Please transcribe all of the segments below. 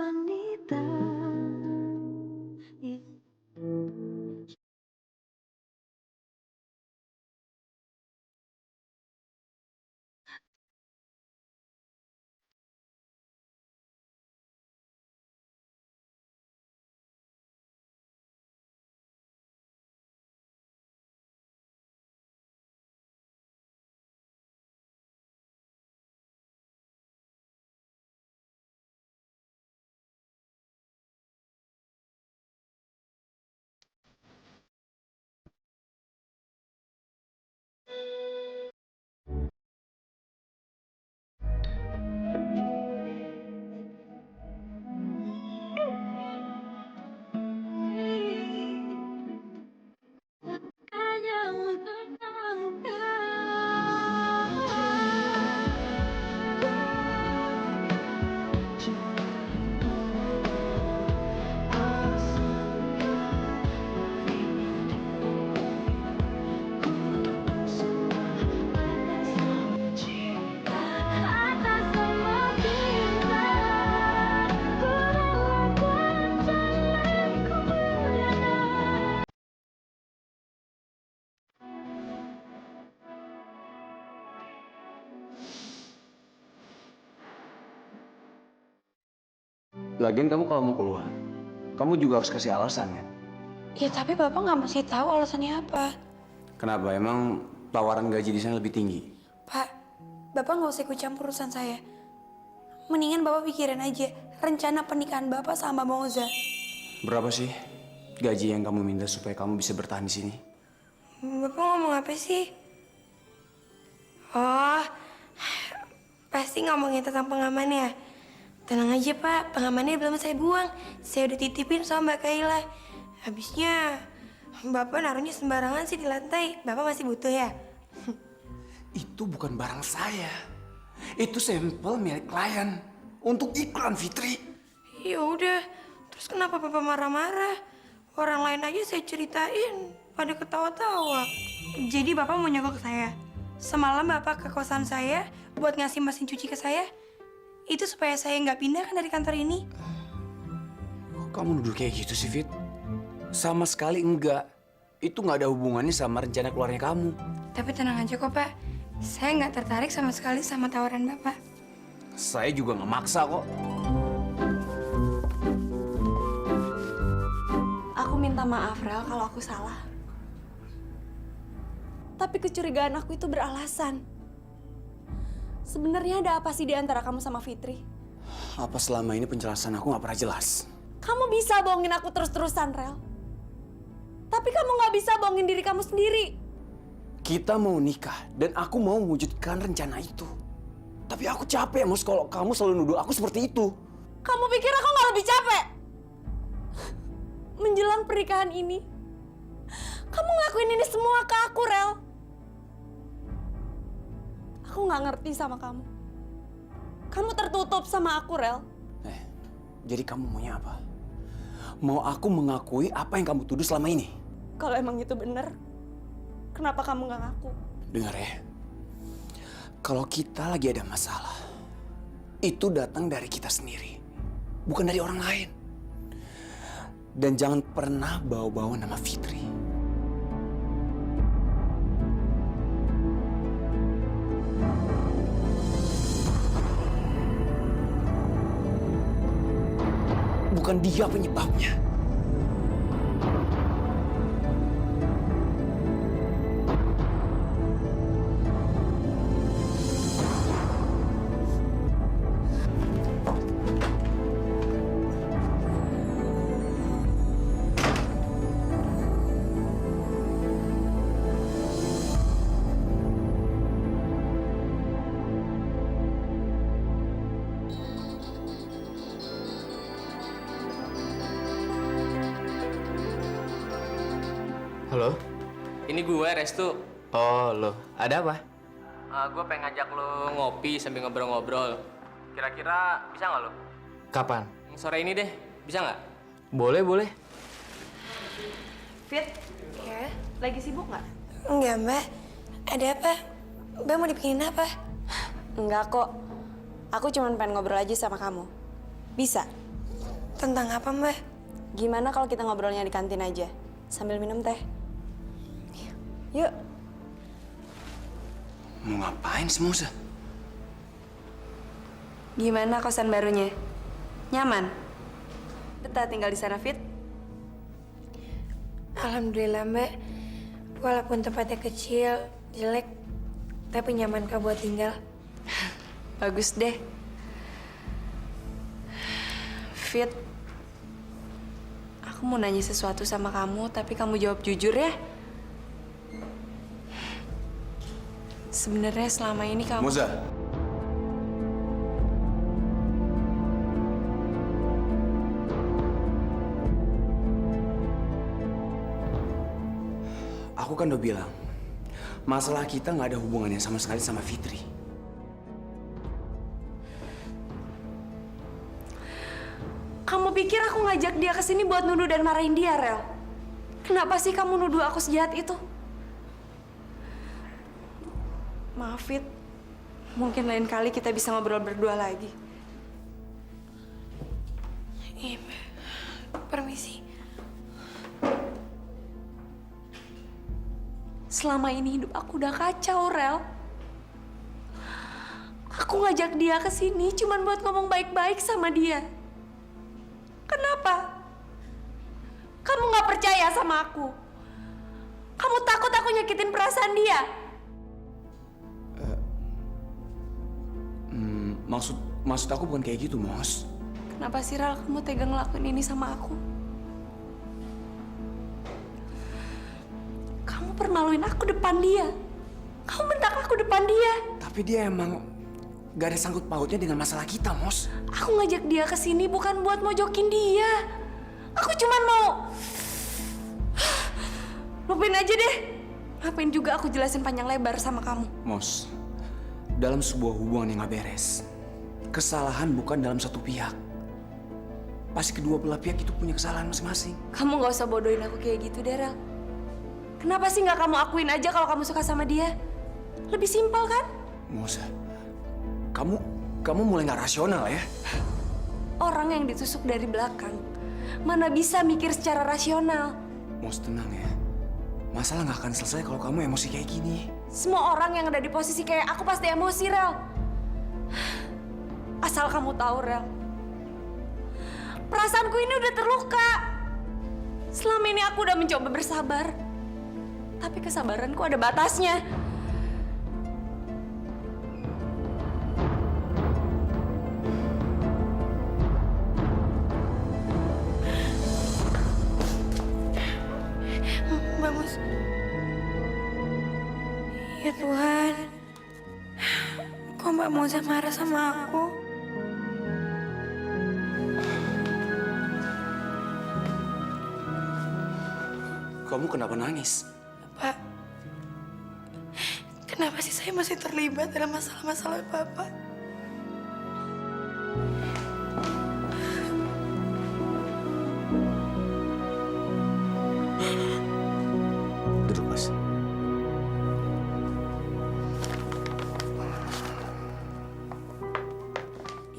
wanita. Hanya untuk atas semua kita, ku relakan jalan kemuliaan. Lagian kamu kalau mau keluar, kamu juga harus kasih alasan kan? Ya tapi Bapak nggak masih tahu alasannya apa. Kenapa? Emang tawaran gaji di sana lebih tinggi? Pak, Bapak nggak usah ikut campur urusan saya. Mendingan Bapak pikirin aja rencana pernikahan Bapak sama Mbak Moza. Berapa sih gaji yang kamu minta supaya kamu bisa bertahan di sini? Bapak ngomong apa sih? Oh, pasti ngomongin tentang pengamannya. Tenang aja Pak, pengamannya belum saya buang. Saya udah titipin sama Mbak Kaila. Habisnya Bapak naruhnya sembarangan sih di lantai. Bapak masih butuh ya? Itu bukan barang saya. Itu sampel milik klien untuk iklan Fitri. Ya udah, terus kenapa Bapak marah-marah? Orang lain aja saya ceritain, pada ketawa-tawa. Jadi Bapak mau nyogok saya? Semalam Bapak ke kosan saya buat ngasih mesin cuci ke saya? Itu supaya saya nggak pindah kan dari kantor ini? Kok kamu nuduh kayak gitu sih, Fit? Sama sekali enggak. Itu nggak ada hubungannya sama rencana keluarnya kamu. Tapi tenang aja kok Pak, saya nggak tertarik sama sekali sama tawaran Bapak. Saya juga nggak maksa kok. Aku minta maaf, Rel, kalau aku salah. Tapi kecurigaan aku itu beralasan. Sebenarnya ada apa sih di antara kamu sama Fitri? Apa selama ini penjelasan aku nggak pernah jelas? Kamu bisa bohongin aku terus-terusan, Rel. Tapi kamu nggak bisa bohongin diri kamu sendiri. Kita mau nikah dan aku mau mewujudkan rencana itu. Tapi aku capek, Mus, kalau kamu selalu nuduh aku seperti itu. Kamu pikir aku nggak lebih capek? Menjelang pernikahan ini, kamu ngelakuin ini semua ke aku, Rel. Aku nggak ngerti sama kamu. Kamu tertutup sama aku, Rel. Jadi kamu maunya apa? Mau aku mengakui apa yang kamu tuduh selama ini? Kalau emang itu benar, kenapa kamu nggak ngaku? Dengar ya, kalau kita lagi ada masalah, itu datang dari kita sendiri, bukan dari orang lain. Dan jangan pernah bawa-bawa nama Fitri. Bukan dia penyebabnya. Halo? Ini gue, Restu. Oh, lo. Ada apa? Gue pengen ngajak lo ngopi sambil ngobrol-ngobrol. Kira-kira bisa nggak lo? Kapan? Sore ini deh, bisa nggak? Boleh, boleh. Fit, Ya? lagi sibuk nggak? Enggak Mbak, ada apa? Mbak mau dibikinin apa? Enggak kok. Aku cuma pengen ngobrol aja sama kamu. Bisa? Tentang apa, Mbak? Gimana kalau kita ngobrolnya di kantin aja, sambil minum teh? Yuk. Mau ngapain sih Musa? Gimana kosan barunya? Nyaman? Betah tinggal di sana, Fit? Alhamdulillah, Mbak. Walaupun tempatnya kecil, jelek, tapi nyaman kok buat tinggal. Bagus deh. Fit, aku mau nanya sesuatu sama kamu, tapi kamu jawab jujur ya. Sebenarnya selama ini kamu... Musa. Aku kan udah bilang, masalah kita nggak ada hubungannya sama sekali sama Fitri. Kamu pikir aku ngajak dia ke sini buat nuduh dan marahin dia, Rel? Kenapa sih kamu nuduh aku sejahat itu? Maaf, Fit. Mungkin lain kali kita bisa ngobrol berdua lagi. Iya, Mbak. Permisi. Selama ini hidup aku udah kacau, Rel. Aku ngajak dia ke sini cuman buat ngomong baik-baik sama dia. Kenapa? Kamu nggak percaya sama aku? Kamu takut aku nyakitin perasaan dia? Maksud aku bukan kayak gitu, Mos. Kenapa sih, Rel, kamu tega ngelakuin ini sama aku? Kamu permaluin aku depan dia. Kamu bentak aku depan dia. Tapi dia emang gak ada sangkut pautnya dengan masalah kita, Mos. Aku ngajak dia ke sini bukan buat mojokin dia. Aku cuman mau... Lupain aja deh. Ngapain juga aku jelasin panjang lebar sama kamu. Mos, dalam sebuah hubungan yang gak beres, kesalahan bukan dalam satu pihak. Pasti kedua belah pihak itu punya kesalahan masing-masing. Kamu gak usah bodohin aku kayak gitu, Daryl. Kenapa sih gak kamu akuin aja kalau kamu suka sama dia? Lebih simpel kan? Mos, kamu mulai gak rasional ya? Orang yang ditusuk dari belakang mana bisa mikir secara rasional. Mos, tenang ya. Masalah gak akan selesai kalau kamu emosi kayak gini. Semua orang yang ada di posisi kayak aku pasti emosi, Rel. Asal kamu tahu, Rel. Perasaanku ini udah terluka. Selama ini aku udah mencoba bersabar. Tapi kesabaranku ada batasnya. Mbak Mus. Ya Tuhan. Kok Mbak Moza marah sama aku? Kamu kenapa nangis? Pak, kenapa sih saya masih terlibat dalam masalah-masalah Bapak? Duduk, Mas.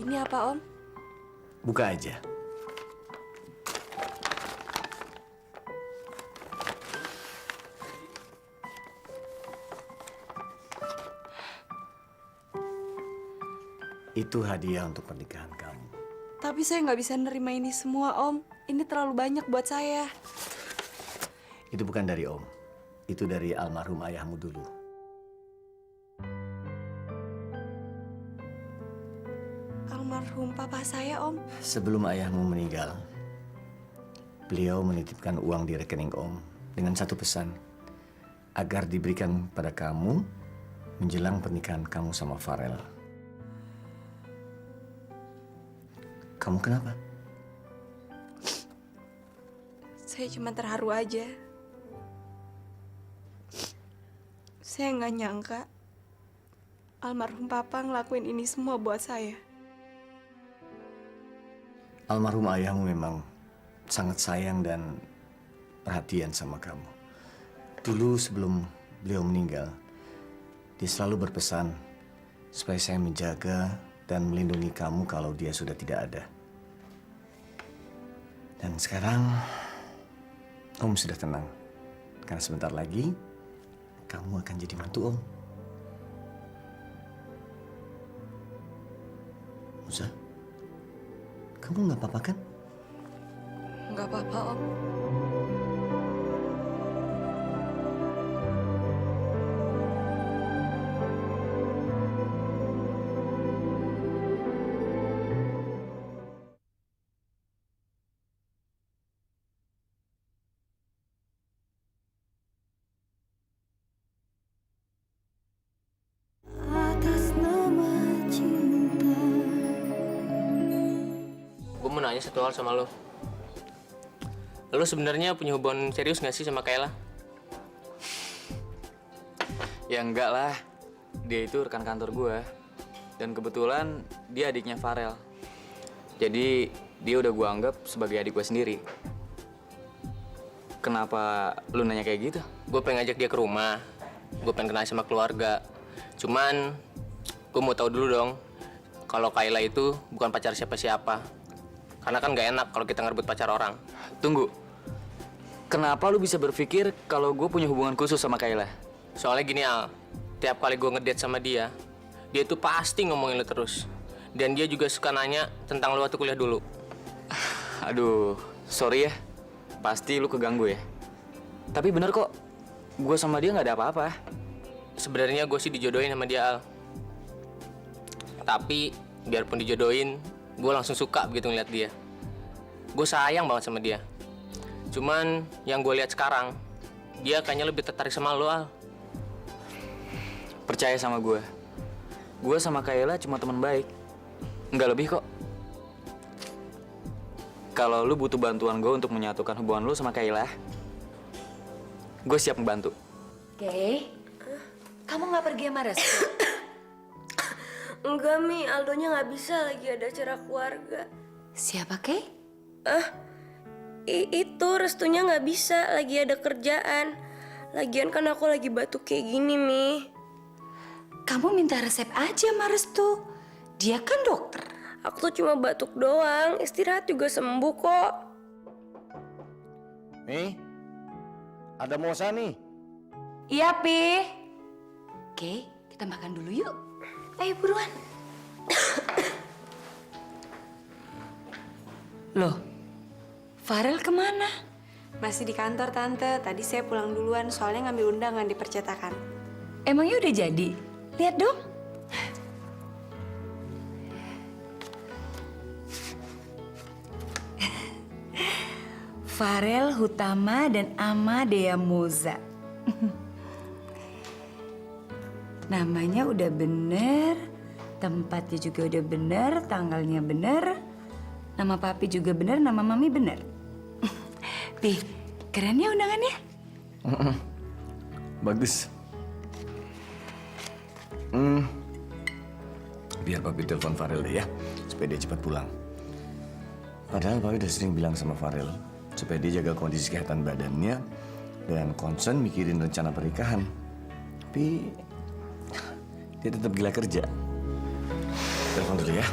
Ini apa, Om? Buka aja. Itu hadiah untuk pernikahan kamu. Tapi saya nggak bisa nerima ini semua, Om. Ini terlalu banyak buat saya. Itu bukan dari Om. Itu dari almarhum ayahmu dulu. Almarhum papa saya, Om. Sebelum ayahmu meninggal, beliau menitipkan uang di rekening Om dengan satu pesan, agar diberikan pada kamu menjelang pernikahan kamu sama Farel. Kamu kenapa? Saya cuma terharu aja. Saya nggak nyangka almarhum papa ngelakuin ini semua buat saya. Almarhum ayahmu memang sangat sayang dan perhatian sama kamu. Dulu sebelum beliau meninggal, dia selalu berpesan supaya saya menjaga dan melindungi kamu kalau dia sudah tidak ada. Dan sekarang Om sudah tenang. Karena sebentar lagi kamu akan jadi mantu Om. Musa, kamu nggak apa-apa kan? Nggak apa-apa, Om. Atas nama cinta. Gue mau nanya satu hal sama lo. Lo sebenarnya punya hubungan serius nggak sih sama Kayla? Ya enggak lah. Dia itu rekan kantor gue. Dan kebetulan dia adiknya Farel. Jadi dia udah gue anggap sebagai adik gue sendiri. Kenapa lu nanya kayak gitu? Gue pengen ngajak dia ke rumah. Gue pengen kenal sama keluarga. Cuman gue mau tahu dulu dong, kalau Kayla itu bukan pacar siapa-siapa. Karena kan nggak enak kalau kita ngerebut pacar orang. Tunggu. Kenapa lu bisa berpikir kalau gue punya hubungan khusus sama Kayla? Soalnya gini Al, tiap kali gue ngedate sama dia tuh pasti ngomongin lo terus. Dan dia juga suka nanya tentang lo waktu kuliah dulu. Aduh, sorry ya. Pasti lu keganggu ya. Tapi bener kok, gue sama dia nggak ada apa-apa. Sebenarnya gue sih dijodohin sama dia Al. Tapi biarpun dijodohin, gue langsung suka begitu ngeliat dia. Gue sayang banget sama dia. Cuman yang gue lihat sekarang, dia kayaknya lebih tertarik sama lo Al. Percaya sama gue. Gue sama Kayla cuma teman baik. Nggak lebih kok. Kalau lu butuh bantuan gue untuk menyatukan hubungan lu sama Kayla, gue siap membantu. Oke. Kamu nggak pergi sama Restu? Enggak, Mi. Aldonya nggak bisa, lagi ada acara keluarga. Siapa, Kay? Itu Restunya nggak bisa, lagi ada kerjaan. Lagian kan aku lagi batuk kayak gini, Mi. Kamu minta resep aja sama Restu. Dia kan dokter. Aku tuh cuma batuk doang, istirahat juga sembuh kok. Nih, ada Mosa nih. Iya, Pi. Oke, kita makan dulu yuk. Ayo buruan. Loh, Farel kemana? Masih di kantor, Tante. Tadi saya pulang duluan, soalnya ngambil undangan di percetakan. Emangnya udah jadi? Lihat dong. Farel Hutama dan Amadea Moza. Namanya udah bener, tempatnya juga udah bener, tanggalnya bener, nama papi juga bener, nama mami bener. Pi, keren ya undangannya? Bagus. Biar papi telepon Farel deh ya, supaya dia cepat pulang. Padahal papi udah sering bilang sama Farel, supaya dia jaga kondisi kesehatan badannya dan concern mikirin rencana pernikahan. Tapi dia tetap gila kerja. Telepon dulu ya.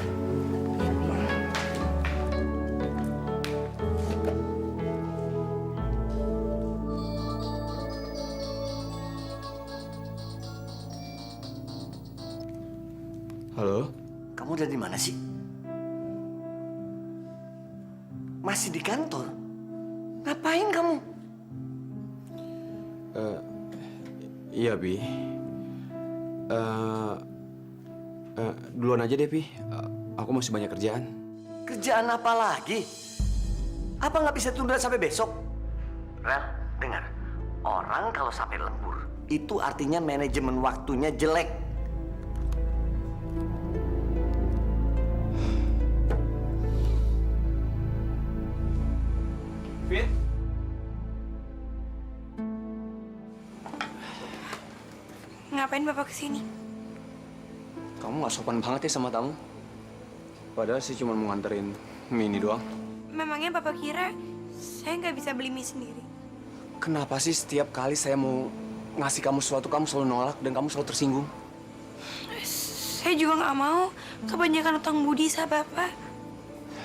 Halo? Kamu udah di mana sih? Masih di kantor? Ngapain kamu? Iya, Pi. Duluan aja deh, Pi. Aku masih banyak kerjaan. Kerjaan apa lagi? Apa nggak bisa tunda sampai besok? Rel, dengar. Orang kalau sampai lembur, itu artinya manajemen waktunya jelek. Fit? Ngapain Bapak kesini? Kamu nggak sopan banget ya sama tamu. Padahal sih cuma mau nganterin mini doang. Memangnya Bapak kira saya nggak bisa beli mie sendiri? Kenapa sih setiap kali saya mau ngasih kamu sesuatu, kamu selalu nolak dan kamu selalu tersinggung? Saya juga nggak mau kebanyakan utang budi sama Bapak.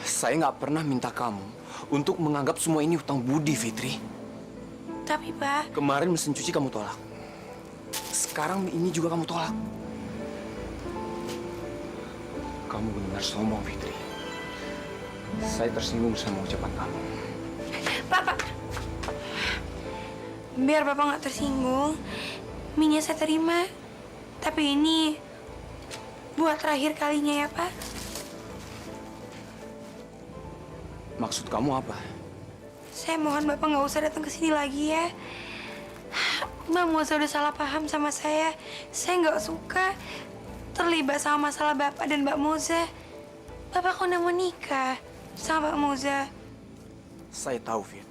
Saya nggak pernah minta kamu untuk menganggap semua ini hutang budi, Fitri. Tapi, Pak, Kemarin mesin cuci kamu tolak. Sekarang ini juga kamu tolak. Kamu benar sombong, Fitri. Saya tersinggung sama ucapan kamu. Pak. Biar Bapak nggak tersinggung, minyak saya terima. Tapi ini buat terakhir kalinya ya, Pak. Maksud kamu apa? Saya mohon Bapak nggak usah datang ke sini lagi ya. Bang Moza udah salah paham sama saya. Saya nggak suka terlibat sama masalah Bapak dan Mbak Moza. Bapak kok udah mau nikah sama Mbak Moza? Saya tahu, Fit.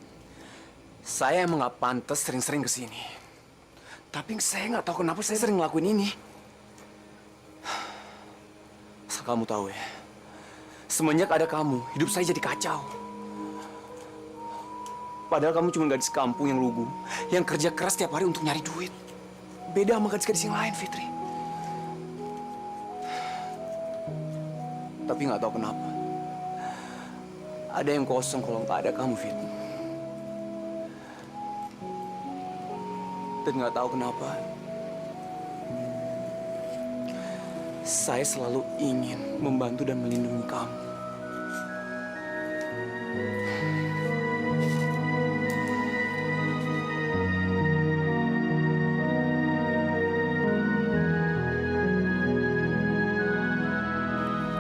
Saya emang nggak pantas sering-sering ke sini. Tapi saya nggak tahu kenapa saya sering ngelakuin ini. Asal kamu tahu ya, semenjak ada kamu, hidup saya jadi kacau. Padahal kamu cuma gadis kampung yang lugu, yang kerja keras tiap hari untuk nyari duit. Beda sama gadis-gadis yang lain, Fitri. Tapi nggak tahu kenapa, ada yang kosong kalau nggak ada kamu, Fit. Dan nggak tahu kenapa, saya selalu ingin membantu dan melindungi kamu.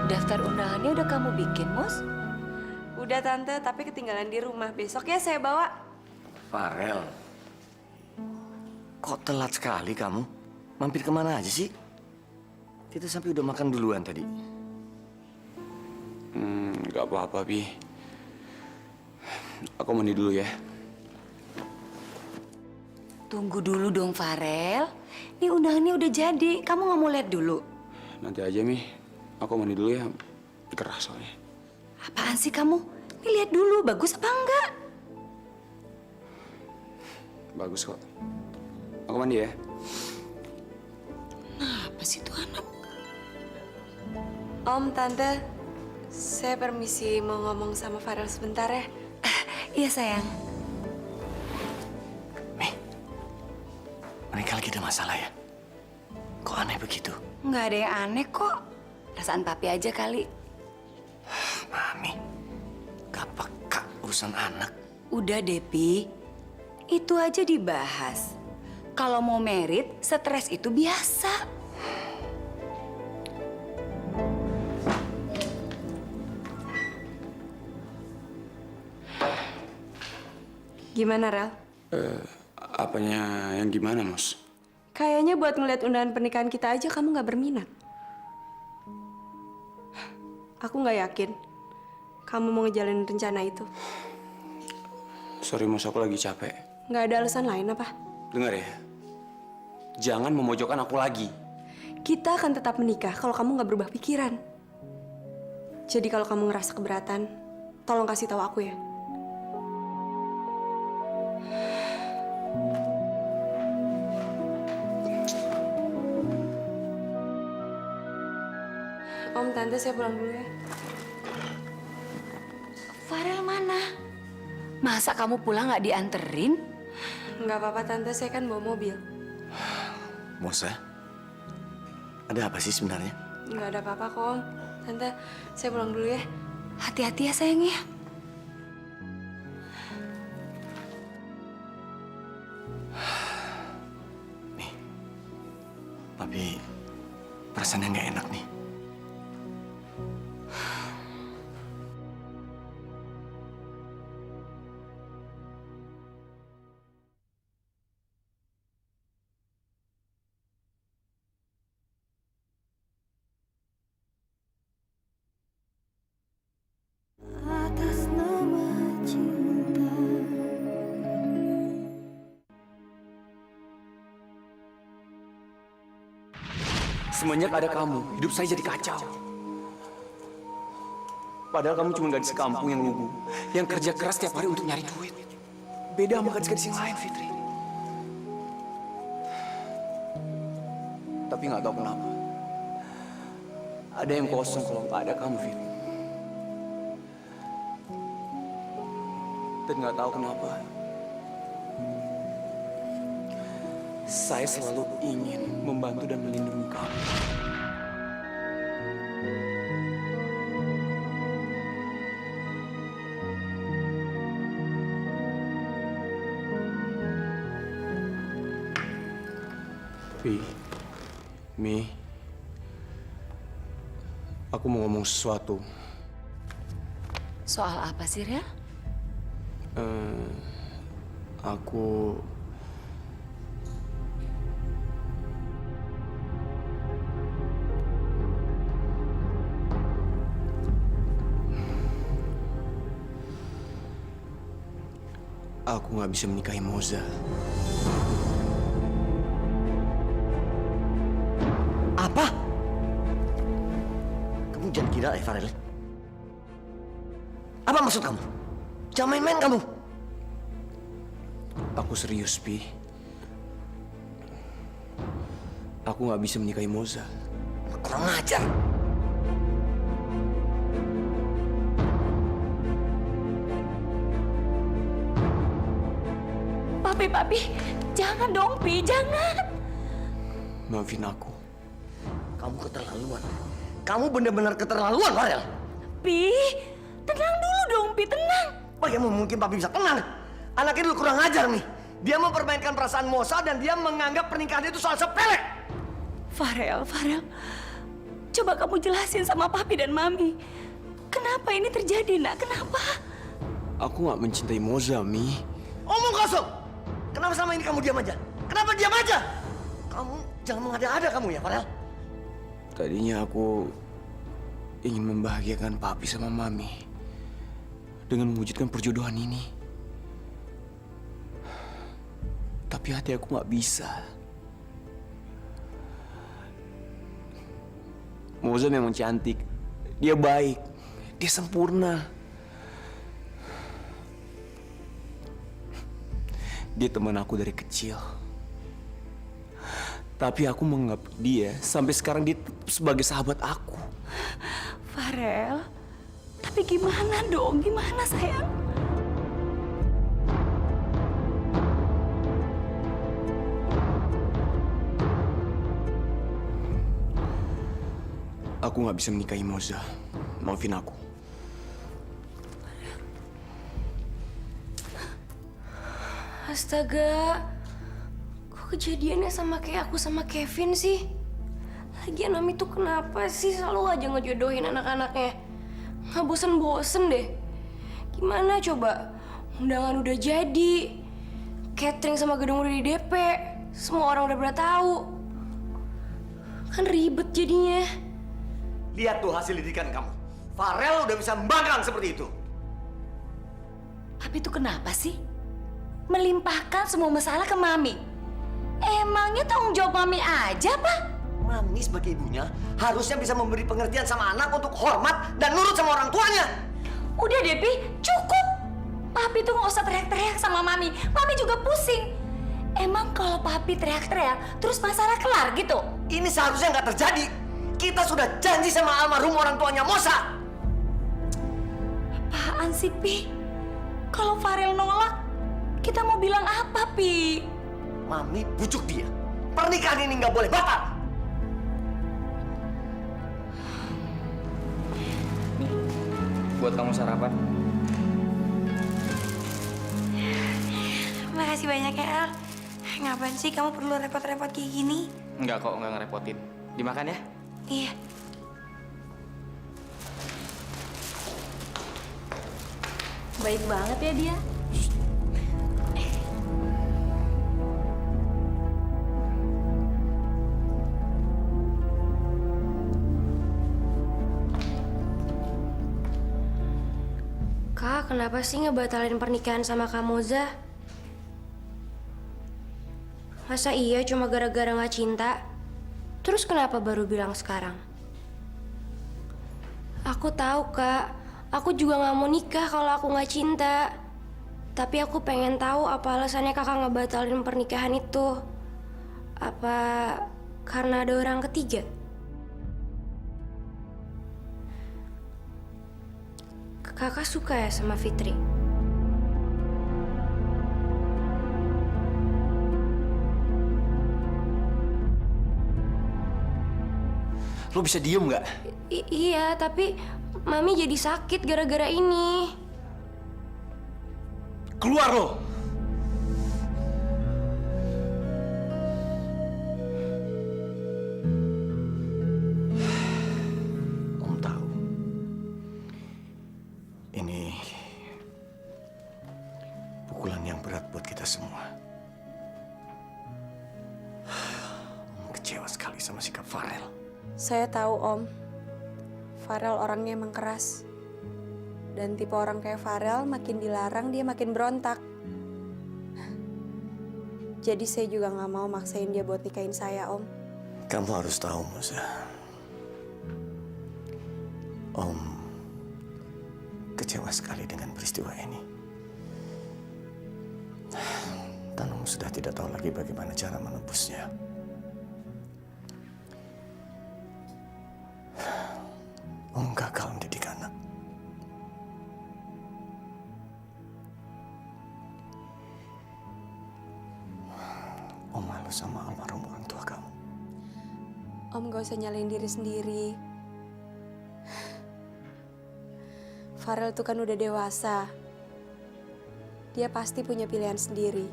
Daftar undangannya udah kamu bikin, Mus? Udah Tante, tapi ketinggalan di rumah. Besok ya saya bawa. Farel, kok telat sekali kamu? Mampir kemana aja sih? Kita sampai udah makan duluan tadi. Nggak apa-apa, Bi. Aku mandi dulu ya. Tunggu dulu dong, Farel. Ini undangannya udah jadi. Kamu nggak mau lihat dulu? Nanti aja, Mi. Aku mandi dulu ya. Gerah soalnya. Apaan sih kamu? Ini lihat dulu, bagus apa enggak? Bagus kok. Aku mandi ya. Apa sih tuh anak? Om, Tante, saya permisi mau ngomong sama Farel sebentar ya. Iya, sayang. Mereka lagi ada masalah ya? Kok aneh begitu? Nggak ada yang aneh kok. Perasaan papi aja kali. Mami, gak peka urusan anak. Udah, Depi. Itu aja dibahas. Kalau mau merit, stres itu biasa. Gimana, Rel? Apanya yang gimana, Mus? Kayaknya buat ngeliat undangan pernikahan kita aja kamu nggak berminat. Aku nggak yakin kamu mau ngejalanin rencana itu. Sorry, Mus. Aku lagi capek. Nggak ada alasan lain apa? Dengar ya. Jangan memojokkan aku lagi. Kita akan tetap menikah kalau kamu nggak berubah pikiran. Jadi kalau kamu ngerasa keberatan, tolong kasih tahu aku ya. Om, Tante, saya pulang dulu ya. Farel mana? Masa kamu pulang nggak dianterin? Nggak apa-apa, Tante, saya kan bawa mobil. Mosa, ada apa sih sebenarnya? Nggak ada apa-apa kok, Om. Tante, saya pulang dulu ya. Hati-hati ya, sayang ya. Tapi perasaannya nggak enak nih. atas nama cinta. Semenjak ada kamu, hidup saya jadi kacau. Padahal kamu cuma gadis kampung yang lugu, yang kerja keras tiap hari untuk nyari duit. Beda sama gadis-gadis yang lain, Fitri. Tapi nggak tahu kenapa, ada yang kosong kalau nggak ada kamu, Fitri. Dan nggak tahu kenapa, saya selalu ingin membantu dan melindungi kamu. Mi, aku mau ngomong sesuatu. Soal apa sih, Rel? Aku nggak bisa menikahi Moza. Apa? Kamu jangan gila, Farel. Apa maksud kamu? Jangan main-main kamu. Aku serius, Pi. Aku nggak bisa menikahi Moza. Kurang ajar. Papi, jangan dong, Pi, jangan. Maafin aku. Kamu keterlaluan. Kamu benar-benar keterlaluan, Farel. Pi, tenang dulu dong, Pi, tenang. Bagaimana mungkin Papi bisa tenang? Anaknya dulu kurang ajar nih. Dia mempermainkan perasaan Moza dan dia menganggap pernikahan itu soal sepele. Farel, coba kamu jelasin sama Papi dan Mami. Kenapa ini terjadi, Nak? Kenapa? Aku nggak mencintai Moza, Mi. Omong kosong. Kenapa selama ini kamu diam aja? Kenapa diam aja? Kamu jangan mengada-ada kamu ya, Farel. Tadinya aku ingin membahagiakan Papi sama Mami dengan mewujudkan perjodohan ini. Tapi hati aku nggak bisa. Moza memang cantik. Dia baik. Dia sempurna. Dia teman aku dari kecil. Tapi aku menganggap dia sampai sekarang dia tetap sebagai sahabat aku. Farel, tapi gimana dong? Gimana, sayang? Aku nggak bisa menikahi Moza. Maafin aku. Astaga, kok kejadiannya sama kayak aku sama Kevin sih? Lagian Mami tuh kenapa sih selalu aja ngejodohin anak-anaknya? Nggak bosen-bosen deh. Gimana coba? Undangan udah jadi, catering sama gedung udah di DP, semua orang udah pada tahu. Kan ribet jadinya. Lihat tuh hasil didikan kamu. Farel udah bisa membangkang seperti itu. Papi itu kenapa sih? Melimpahkan semua masalah ke Mami. Emangnya tanggung jawab Mami aja, Pak? Mami sebagai ibunya harusnya bisa memberi pengertian sama anak untuk hormat dan nurut sama orang tuanya. Udah deh, Pi. Cukup. Papi tuh nggak usah teriak-teriak sama Mami. Mami juga pusing. Emang kalau Papi teriak-teriak, terus masalah kelar gitu? Ini seharusnya nggak terjadi. Kita sudah janji sama almarhum orang tuanya Moza. Apaan sih, Pi? Kalau Farel nolak, kita mau bilang apa, Pi? Mami bujuk dia. Pernikahan ini nggak boleh batal. Buat kamu sarapan. Makasih banyak ya, El. Ngapain sih kamu perlu repot-repot kayak gini? Enggak kok, enggak ngerepotin. Dimakan ya? Iya. Baik banget ya dia. Kak, kenapa sih ngebatalin pernikahan sama Kak Moza? Masa iya cuma gara-gara nggak cinta? Terus kenapa baru bilang sekarang? Aku tahu, Kak. Aku juga nggak mau nikah kalau aku nggak cinta. Tapi aku pengen tahu apa alasannya kakak ngebatalin pernikahan itu. Apa karena ada orang ketiga? Kakak suka ya sama Fitri? Lo bisa diem nggak? Iya, tapi Mami jadi sakit gara-gara ini. Keluar lo! Om tahu. Ini pukulan yang berat buat kita semua. Om kecewa sekali sama sikap Farel. Saya tahu, Om. Farel orangnya emang keras. Dan tipe orang kayak Farel makin dilarang dia makin berontak. Jadi saya juga nggak mau maksain dia buat nikahin saya, Om. Kamu harus tahu, Musa. Om kecewa sekali dengan peristiwa ini. Dan Om sudah tidak tahu lagi bagaimana cara menebusnya. Om gagal mendidik anak. Om malu sama almarhum orang tua kamu. Om gak usah nyalain diri sendiri. Farel tuh kan udah dewasa. Dia pasti punya pilihan sendiri.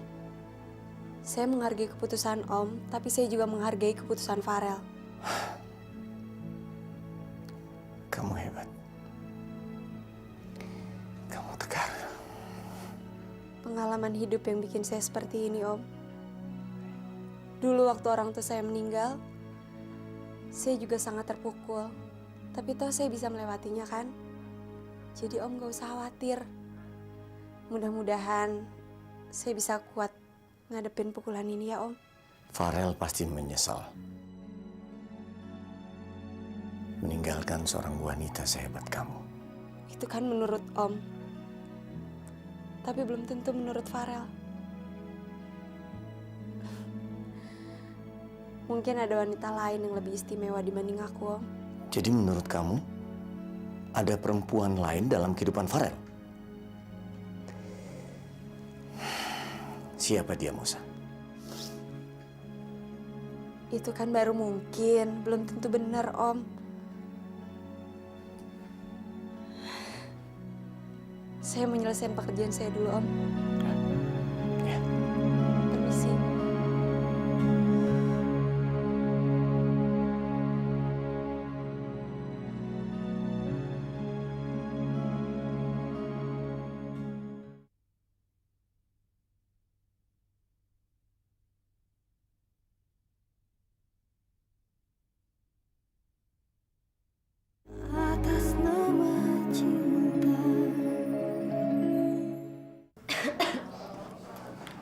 Saya menghargai keputusan Om, tapi saya juga menghargai keputusan Farel. Kamu hebat. Kamu tegar. Pengalaman hidup yang bikin saya seperti ini, Om. Dulu waktu orang tua saya meninggal, saya juga sangat terpukul. Tapi toh saya bisa melewatinya kan? Jadi Om gak usah khawatir. Mudah-mudahan saya bisa kuat ngadepin pukulan ini ya, Om. Farel pasti menyesal. Meninggalkan seorang wanita sehebat kamu. Itu kan menurut Om. Tapi belum tentu menurut Farel. Mungkin ada wanita lain yang lebih istimewa dibanding aku, Om. Jadi menurut kamu, ada perempuan lain dalam kehidupan Farel? Siapa dia, Musa? Itu kan baru mungkin, belum tentu benar, Om. Saya menyelesaikan pekerjaan saya dulu, Om. Ya. Permisi.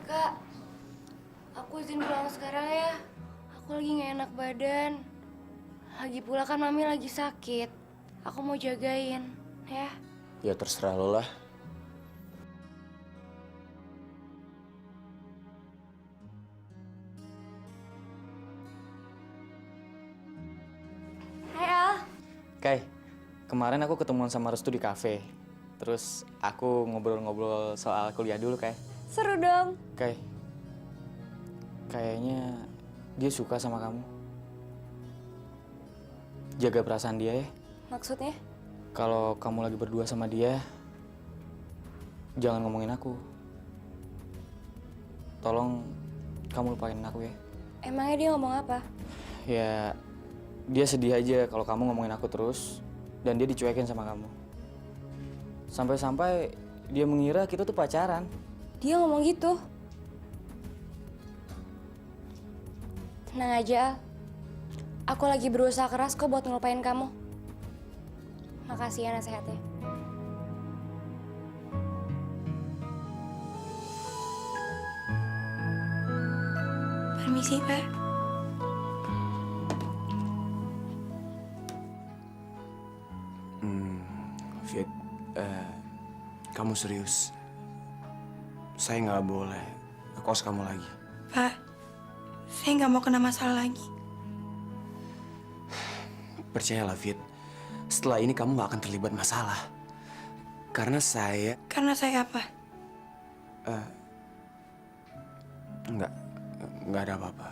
Kak, aku izin pulang sekarang ya. Aku lagi gak enak badan. Lagi pula kan Mami lagi sakit. Aku mau jagain, ya. Ya terserah lo lah. Hai Al. Kai, kemarin aku ketemuan sama Restu di kafe. Terus aku ngobrol-ngobrol soal kuliah dulu, Kai. Seru dong. Kai, kayaknya dia suka sama kamu. Jaga perasaan dia ya. Maksudnya? Kalau kamu lagi berdua sama dia, jangan ngomongin aku. Tolong kamu lupain aku ya. Emangnya dia ngomong apa? Ya, dia sedih aja kalau kamu ngomongin aku terus dan dia dicuekin sama kamu. Sampai-sampai dia mengira kita tuh pacaran. Dia ngomong gitu. Tenang aja, Al. Aku lagi berusaha keras kok buat ngelupain kamu. Makasih ya nasihatnya. Permisi, Pak. Fit, kamu serius? Saya nggak boleh ke kos kamu lagi. Pak, saya nggak mau kena masalah lagi. Percayalah, Fit. Setelah ini kamu nggak akan terlibat masalah. Karena saya... Karena saya apa? Nggak ada apa-apa.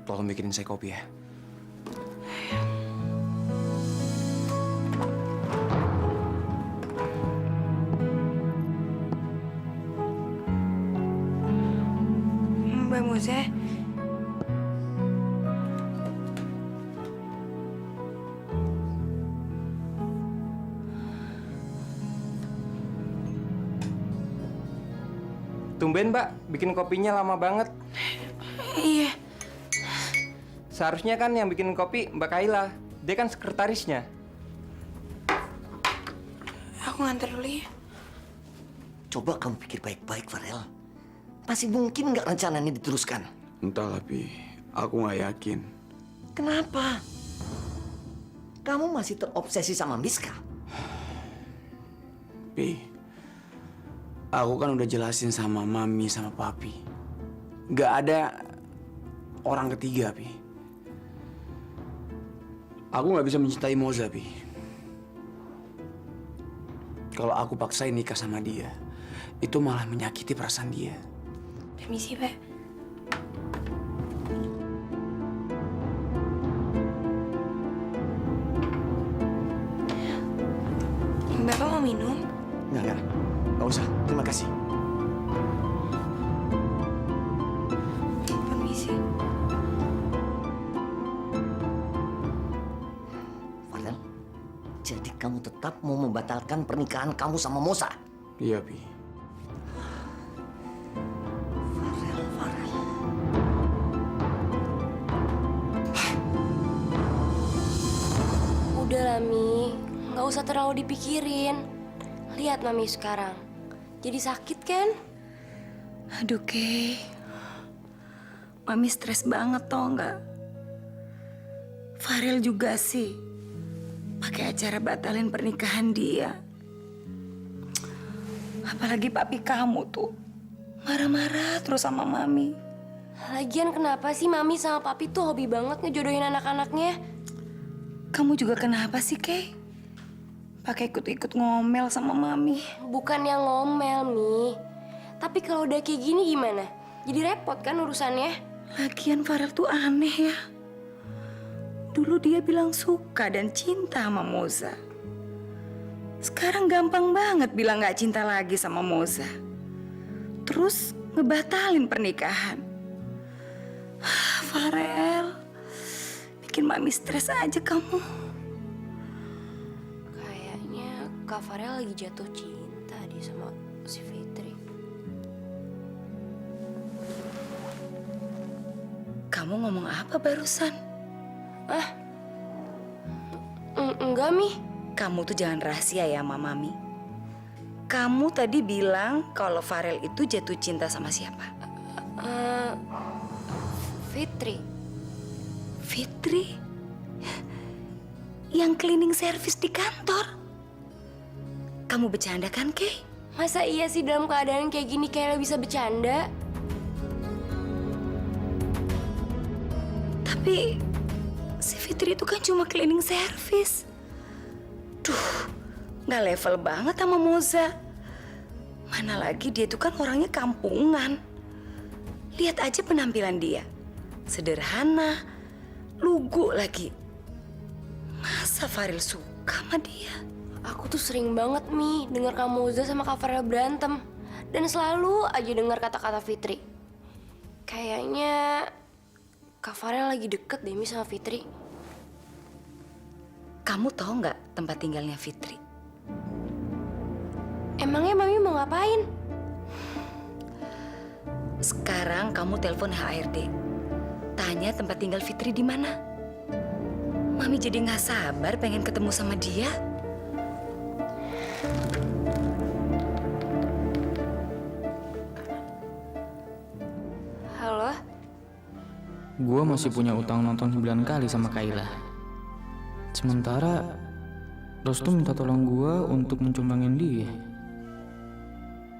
tolong bikinin saya kopi ya. Mbak Moza. Tumben, Mbak, bikin kopinya lama banget. Iya. Seharusnya kan yang bikin kopi Mbak Kayla. Dia kan sekretarisnya. Aku nganter dulu ya. Coba kamu pikir baik-baik, Farel. Masih mungkin nggak rencana ini diteruskan? Entahlah, Pi. Aku nggak yakin. Kenapa? Kamu masih terobsesi sama Miska? Pi, aku kan udah jelasin sama Mami sama Papi. Nggak ada orang ketiga, Pi. Aku nggak bisa mencintai Moza, Pi. Kalau aku paksain nikah sama dia, itu malah menyakiti perasaan dia. Permisi, Pak. Bapak mau minum? Enggak. Nggak usah. Terima kasih. Permisi. Farel, jadi kamu tetap mau membatalkan pernikahan kamu sama Moza? Iya, Pi. Farel. Udah lah, Mi. Nggak usah terlalu dipikirin. Lihat Mami sekarang. Jadi sakit kan? Aduh, Kay. Mami stres banget tau nggak? Farel juga sih. Pakai acara batalin pernikahan dia. Apalagi papi kamu tuh. Marah-marah terus sama Mami. Lagian kenapa sih Mami sama Papi tuh hobi banget ngejodohin anak-anaknya? Kamu juga kenapa sih, Kay? Pakai ikut-ikut ngomel sama Mami. Bukan yang ngomel, Mi. Tapi kalau udah kayak gini gimana? Jadi repot kan urusannya? Lagian Farel tuh aneh ya. Dulu dia bilang suka dan cinta sama Moza. Sekarang gampang banget bilang gak cinta lagi sama Moza. Terus ngebatalin pernikahan. Farel, bikin Mami stres aja kamu. Kayaknya Kak Farel lagi jatuh cinta deh sama si Fitri. Kamu ngomong apa barusan? Enggak, Mi. Kamu tuh jangan rahasia ya sama Mami. Kamu tadi bilang kalau Farel itu jatuh cinta sama siapa? Fitri. Fitri? Yang cleaning service di kantor? Kamu bercanda kan, Kay? Masa iya sih dalam keadaan kayak gini Kayla bisa bercanda? Tapi si Fitri itu kan cuma cleaning service. Duh, nggak level banget sama Moza. Mana lagi dia itu kan orangnya kampungan. Lihat aja penampilan dia. Sederhana, lugu lagi. Masa Farel suka sama dia? Aku tuh sering banget, Mi, dengar Kak Moza sama Kak Farel berantem. Dan selalu aja dengar kata-kata Fitri. Kayaknya Kak Farel lagi deket deh, Mi, sama Fitri. Kamu tahu nggak tempat tinggalnya Fitri? Emangnya Mami mau ngapain? Sekarang kamu telepon HRD. Tanya tempat tinggal Fitri di mana. Mami jadi nggak sabar pengen ketemu sama dia. Halo? Gue masih punya utang nonton 9 kali sama Kayla. Sementara Restu minta tolong gue untuk mencumbangin dia.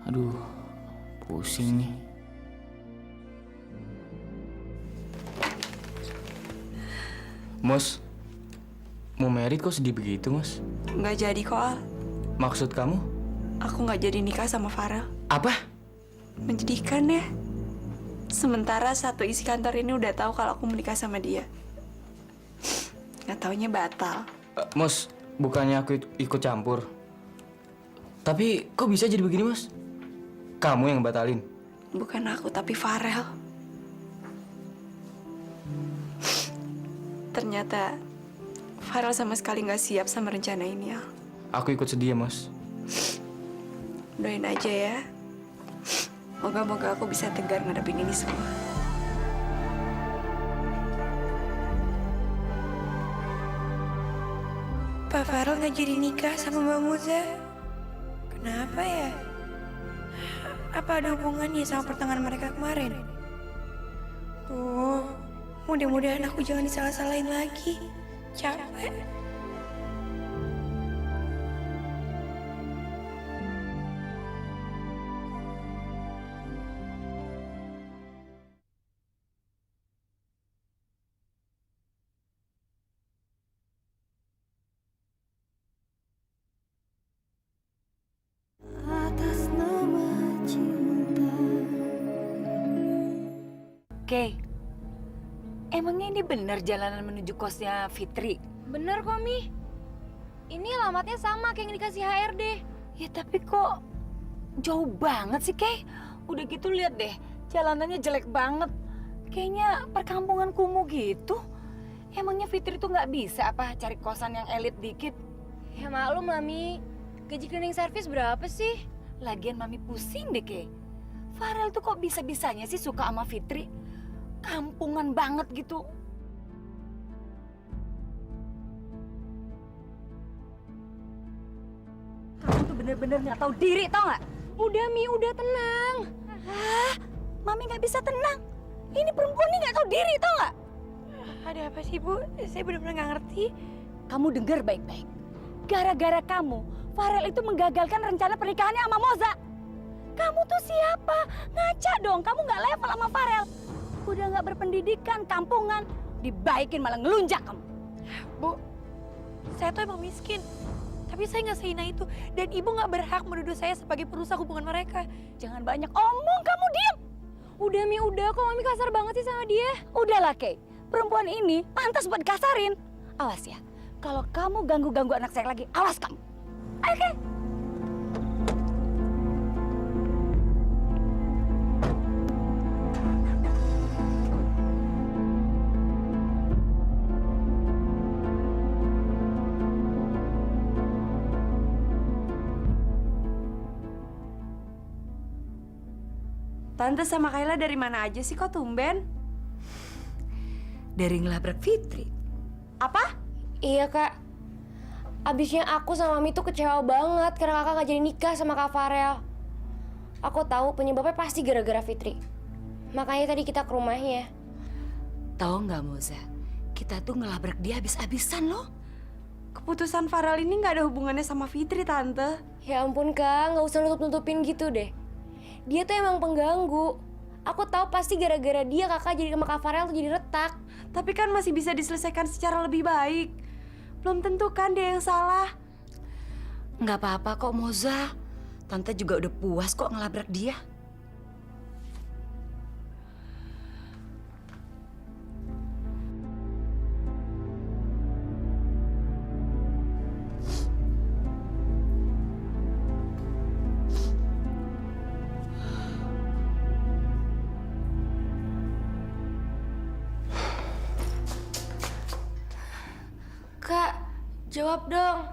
Aduh, pusing nih. Mos, mau merit kok sedih begitu, Mos? Nggak jadi kok, Al. Maksud kamu? Aku nggak jadi nikah sama Farel. Apa? Menjadikan ya. Sementara satu isi kantor ini udah tahu kalau aku menikah sama dia. Nggak taunya batal. Mos, bukannya aku ikut campur. Tapi kok bisa jadi begini, Mos? Kamu yang batalin? Bukan aku, tapi Farel. Ternyata Farel sama sekali nggak siap sama rencana ini, Al. Aku ikut sedih ya, Mos. Doain aja ya. Moga-moga aku bisa tegar ngadepin ini semua. Pak Farel nggak jadi nikah sama Mbak Moza. Kenapa ya? Apa ada hubungannya sama pertengahan mereka kemarin? Tuh, mudah-mudahan aku jangan disalah-salahin lagi. Capek. Oke, emangnya ini benar jalanan menuju kosnya Fitri? Bener kok, Mi. Ini alamatnya sama kayak yang dikasih HRD. Ya tapi kok jauh banget sih, Kay? Udah gitu lihat deh, jalanannya jelek banget. Kayaknya perkampungan kumuh gitu. Emangnya Fitri tuh nggak bisa apa cari kosan yang elit dikit? Ya maklum lah, Mi. Gaji cleaning service berapa sih? Lagian Mami pusing deh, Kay. Farel tuh kok bisa-bisanya sih suka sama Fitri? Kampungan banget gitu. Kamu tuh bener-bener nggak tahu diri, tau nggak? Udah, Mi, udah tenang. Mami nggak bisa tenang. Ini perempuan ini nggak tahu diri, tau nggak? Ada apa sih, Bu? Saya benar-benar nggak ngerti. Kamu dengar baik-baik. Gara-gara kamu, Farel itu menggagalkan rencana pernikahannya sama Moza. Kamu tuh siapa? Ngaca dong, kamu nggak level sama Farel. Udah nggak berpendidikan, kampungan, dibaikin malah ngelunjak kamu. Bu, saya tuh emang miskin. Tapi saya nggak sehina itu. Dan ibu nggak berhak menuduh saya sebagai perusak hubungan mereka. Jangan banyak omong, kamu diam. Udah, Mi, udah. Kok Mami kasar banget sih sama dia? Udahlah, Kay. Perempuan ini pantas buat dikasarin. Awas ya, kalau kamu ganggu-ganggu anak saya lagi, awas kamu. Ayo, Kay. Tante sama Kayla dari mana aja sih kok tumben? Dari ngelabrak Fitri. Apa? Iya, Kak. Abisnya aku sama Mami tuh kecewa banget karena kakak gak jadi nikah sama Kak Farel. Aku tahu penyebabnya pasti gara-gara Fitri. Makanya tadi kita ke rumahnya. Tahu nggak, Moza? Kita tuh ngelabrak dia habis-habisan loh. Keputusan Farel ini nggak ada hubungannya sama Fitri, Tante. Ya ampun, Kak. Nggak usah nutup-nutupin gitu deh. Dia tuh emang pengganggu. Aku tahu pasti gara-gara dia kakak jadi sama Kak Farel tuh jadi retak. Tapi kan masih bisa diselesaikan secara lebih baik. Belum tentu kan dia yang salah. Nggak apa-apa kok, Moza. Tante juga udah puas kok ngelabrak dia. Kak, jawab dong.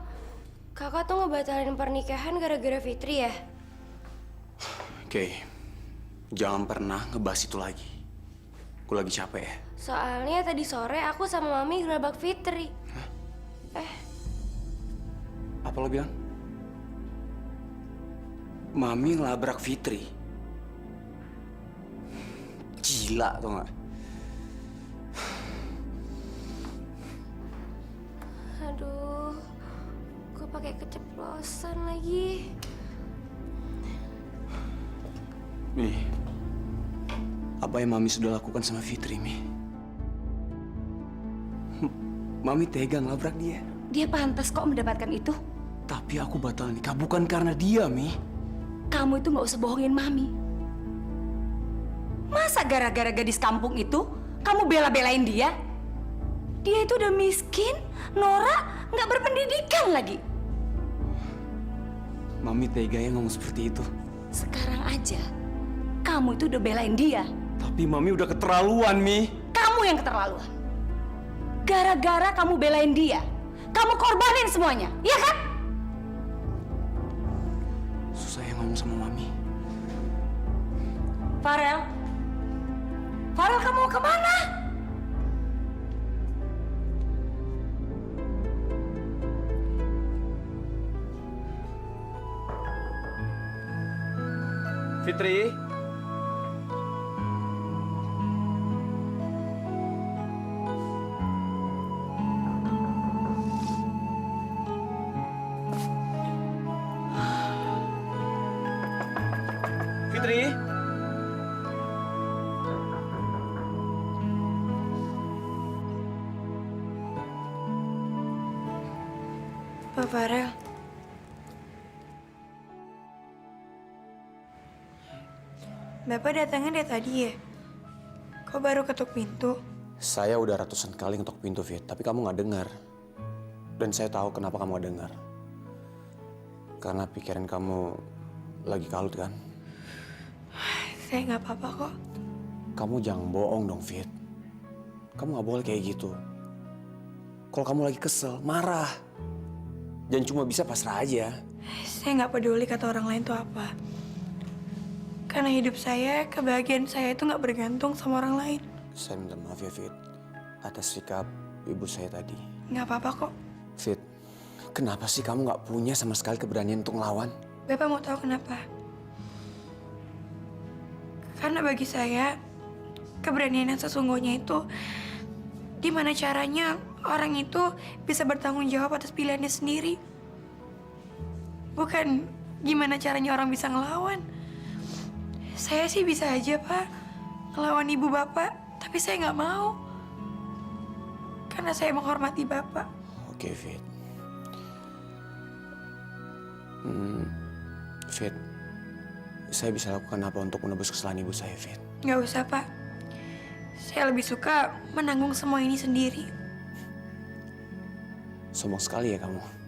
Kakak tuh ngebatalin pernikahan gara-gara Fitri ya? Oke, jangan pernah ngebahas itu lagi. Gue lagi capek ya. Soalnya tadi sore aku sama Mami gerabak Fitri. Apa lo bilang? Mami ngelabrak Fitri. Gila tau nggak? Aduh, gue pakai keceplosan lagi. Mi, apa yang Mami sudah lakukan sama Fitri, Mi? Mami tega ngelabrak dia. Dia pantas kok mendapatkan itu. Tapi aku batal nikah bukan karena dia, Mi. Kamu itu nggak usah bohongin Mami. Masa Masa gara-gara gadis kampung itu kamu bela-belain dia? Dia itu udah miskin, norak, nggak berpendidikan lagi. Mami tega ya ngomong seperti itu. Sekarang aja kamu itu udah belain dia. Tapi Mami udah keterlaluan, Mi. Kamu yang keterlaluan. Gara-gara kamu belain dia, kamu korbanin semuanya, iya kan? Susah ya ngomong sama Mami. Farel, Farel kamu mau kemana? Fitri. Fitri. Pak Farel. Bapak datangnya dari tadi ya? Kok baru ketuk pintu? Saya udah ratusan kali ngetok pintu, Fit, tapi kamu nggak dengar. Dan saya tahu kenapa kamu nggak dengar. Karena pikiran kamu lagi kalut kan? Saya nggak apa-apa kok. Kamu jangan bohong dong, Fit. Kamu nggak boleh kayak gitu. Kalau kamu lagi kesel, marah. Jangan cuma bisa pasrah aja. Saya nggak peduli kata orang lain tuh apa. Karena hidup saya, kebahagiaan saya itu nggak bergantung sama orang lain. Saya minta maaf ya, Fit, atas sikap ibu saya tadi. Nggak apa-apa kok. Fit, kenapa sih kamu nggak punya sama sekali keberanian untuk ngelawan? Bapak mau tahu kenapa? Karena bagi saya, keberanian yang sesungguhnya itu gimana caranya orang itu bisa bertanggung jawab atas pilihannya sendiri. Bukan gimana caranya orang bisa ngelawan. Saya sih bisa aja, Pak, ngelawan ibu Bapak, tapi saya nggak mau. Karena saya menghormati Bapak. Oke, Fit. Fit, saya bisa lakukan apa untuk menebus kesalahan ibu saya, Fit? Nggak usah, Pak. Saya lebih suka menanggung semua ini sendiri. Sombong sekali ya kamu.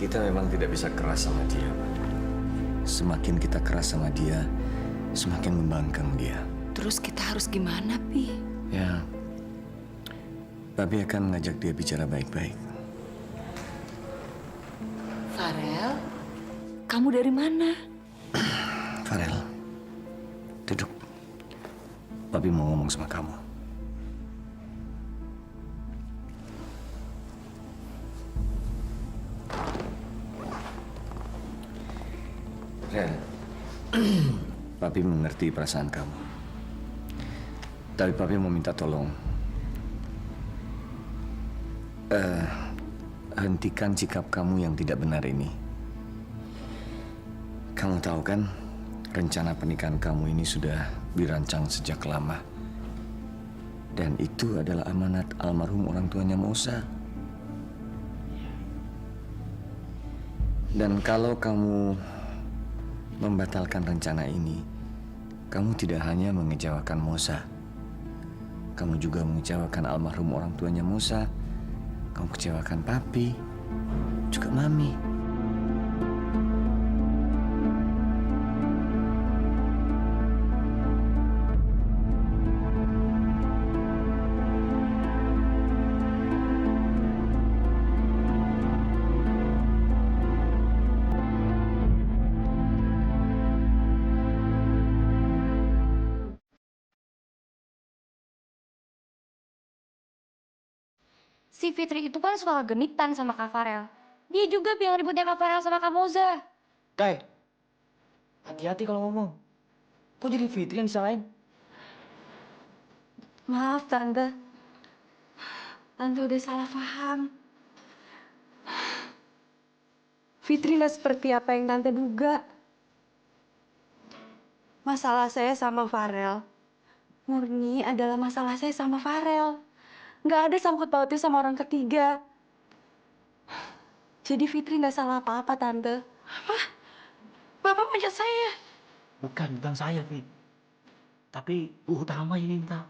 Kita memang tidak bisa keras sama dia, Pak. Semakin kita keras sama dia, semakin membangkang dia. Terus kita harus gimana, Pi? Ya, Papi akan mengajak dia bicara baik-baik. Farel, kamu dari mana? Farel, duduk. Papi mau ngomong sama kamu. Ren, Papi mengerti perasaan kamu. Tapi Papi mau minta tolong. Hentikan sikap kamu yang tidak benar ini. Kamu tahu kan, rencana pernikahan kamu ini sudah dirancang sejak lama. Dan itu adalah amanat almarhum orang tuanya Mosa. Dan kalau kamu membatalkan rencana ini, kamu tidak hanya mengecewakan Mosa, kamu juga mengecewakan almarhum orang tuanya Mosa, kamu kecewakan Papi, juga Mami. Si Fitri itu kan suka genitan sama Kak Farel. Dia juga bilang ributnya Kak Farel sama Kak Moza. Kai, hati-hati kalau ngomong. Kok jadi Fitri yang disalahin? Maaf, Tante. Tante udah salah paham. Fitri nggak seperti apa yang Tante duga. Masalah saya sama Farel murni adalah masalah saya sama Farel. Nggak ada sangkut pautnya sama orang ketiga. Jadi Fitri nggak salah apa-apa, Tante. Bapak pencet saya. Bukan saya, Fit. Tapi Bu Utama yang minta.